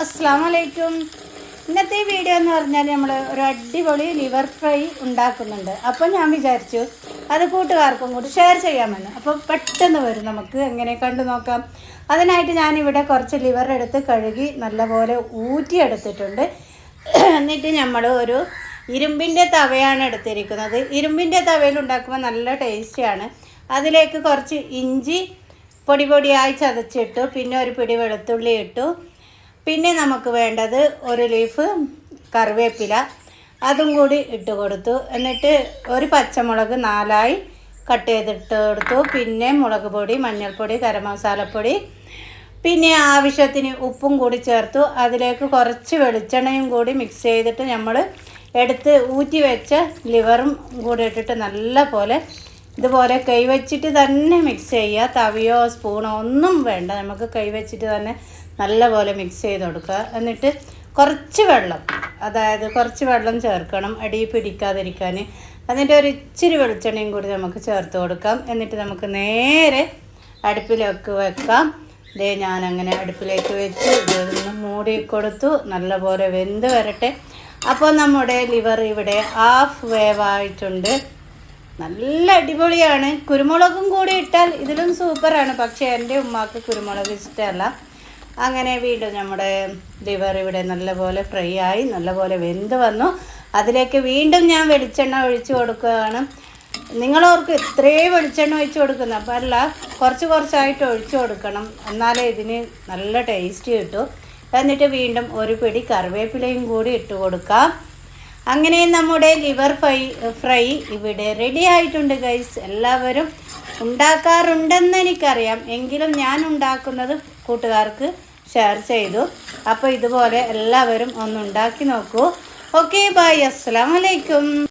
അസ്സലാമു അലൈക്കും. ഇന്നത്തെ വീഡിയോ എന്ന് പറഞ്ഞാൽ നമ്മൾ ഒരു അടിപൊളി ലിവർ ഫ്രൈ ഉണ്ടാക്കുന്നുണ്ട്. അപ്പോൾ ഞാൻ വിചാരിച്ചു അത് കൂട്ടുകാർക്കും കൂടി ഷെയർ ചെയ്യാമെന്ന്. അപ്പോൾ പെട്ടെന്ന് വരും, നമുക്ക് എങ്ങനെ കണ്ടു നോക്കാം. അതിനായിട്ട് ഞാനിവിടെ കുറച്ച് ലിവർ എടുത്ത് കഴുകി നല്ലപോലെ ഊറ്റിയെടുത്തിട്ടുണ്ട്. എന്നിട്ട് നമ്മൾ ഒരു ഇരുമ്പിൻ്റെ തവയാണ് എടുത്തിരിക്കുന്നത്. ഇരുമ്പിൻ്റെ തവയിൽ ഉണ്ടാക്കുമ്പോൾ നല്ല ടേസ്റ്റിയാണ്. അതിലേക്ക് കുറച്ച് ഇഞ്ചി പൊടി പൊടിയായി ചതച്ചിട്ടു, പിന്നെ ഒരു പിടി വെളുത്തുള്ളി ഇട്ടു, പിന്നെ നമുക്ക് വേണ്ടത് ഒരു ലീഫ് കറിവേപ്പില, അതും കൂടി ഇട്ട് കൊടുത്തു. എന്നിട്ട് ഒരു പച്ചമുളക് 4ആയി കട്ട് ചെയ്തിട്ട് കൊടുത്തു. പിന്നെ മുളക് പൊടി, മഞ്ഞൾപ്പൊടി, ഗരം മസാലപ്പൊടി, പിന്നെ ആവശ്യത്തിന് ഉപ്പും കൂടി ചേർത്തു. അതിലേക്ക് കുറച്ച് വെളിച്ചെണ്ണയും കൂടി മിക്സ് ചെയ്തിട്ട് നമ്മൾ എടുത്ത് ഊറ്റി വെച്ച ലിവറും കൂടി ഇട്ടിട്ട് നല്ല പോലെ ഇതുപോലെ കൈവച്ചിട്ട് തന്നെ മിക്സ് ചെയ്യുക. തവിയോ സ്പൂണോ ഒന്നും വേണ്ട, നമുക്ക് കൈവച്ചിട്ട് തന്നെ നല്ലപോലെ മിക്സ് ചെയ്ത് കൊടുക്കുക. എന്നിട്ട് കുറച്ച് വെള്ളം, അതായത് കുറച്ച് വെള്ളം ചേർക്കണം അടി പിടിക്കാതിരിക്കാൻ. എന്നിട്ട് ഒരു ഇച്ചിരി വെളിച്ചെണ്ണയും കൂടി നമുക്ക് ചേർത്ത് കൊടുക്കാം. എന്നിട്ട് നമുക്ക് നേരെ അടുപ്പിലേക്ക് വെക്കാം. ഇതേ ഞാനങ്ങനെ അടുപ്പിലേക്ക് വെച്ച് ഇതൊന്ന് മൂടി കൊടുത്തു. നല്ലപോലെ വെന്ത് വരട്ടെ. അപ്പോൾ നമ്മുടെ ലിവർ ഇവിടെ ഹാഫ് വേവായിട്ടുണ്ട്. നല്ല അടിപൊളിയാണ്. കുരുമുളകും കൂടി ഇട്ടാൽ ഇതിലും സൂപ്പറാണ്. പക്ഷേ എൻ്റെ ഉമ്മാക്ക് കുരുമുളക് ഇഷ്ടമല്ല. അങ്ങനെ വീണ്ടും നമ്മുടെ ലിവർ ഇവിടെ നല്ലപോലെ ഫ്രൈ ആയി നല്ലപോലെ വെന്ത് വന്നു. അതിലേക്ക് വീണ്ടും ഞാൻ വെളിച്ചെണ്ണ ഒഴിച്ച് കൊടുക്കുകയാണ്. നിങ്ങളവർക്ക് ഇത്രയും വെളിച്ചെണ്ണ ഒഴിച്ച് കൊടുക്കുന്നത് അപ്പം അല്ല, കുറച്ച് കുറച്ചായിട്ട് ഒഴിച്ച് കൊടുക്കണം, എന്നാലേ ഇതിന് നല്ല ടേസ്റ്റ് കിട്ടും. എന്നിട്ട് വീണ്ടും ഒരു പിടി കറിവേപ്പിലയും കൂടി ഇട്ട് കൊടുക്കാം. അങ്ങനെ നമ്മുടെ ലിവർ ഫ്രൈ ഇവിടെ റെഡി ആയിട്ടുണ്ട് ഗൈസ്. എല്ലാവരും ഉണ്ടാക്കാറുണ്ടെന്ന് എനിക്കറിയാം, എങ്കിലും ഞാൻ ഉണ്ടാക്കുന്നത് കൂട്ടുകാർക്ക് ഷെയർ ചെയ്തു. അപ്പോൾ ഇതുപോലെ എല്ലാവരും ഒന്ന് ഉണ്ടാക്കി നോക്കൂ. ഓക്കെ, ബൈ, അസ്സലാമു അലൈക്കും.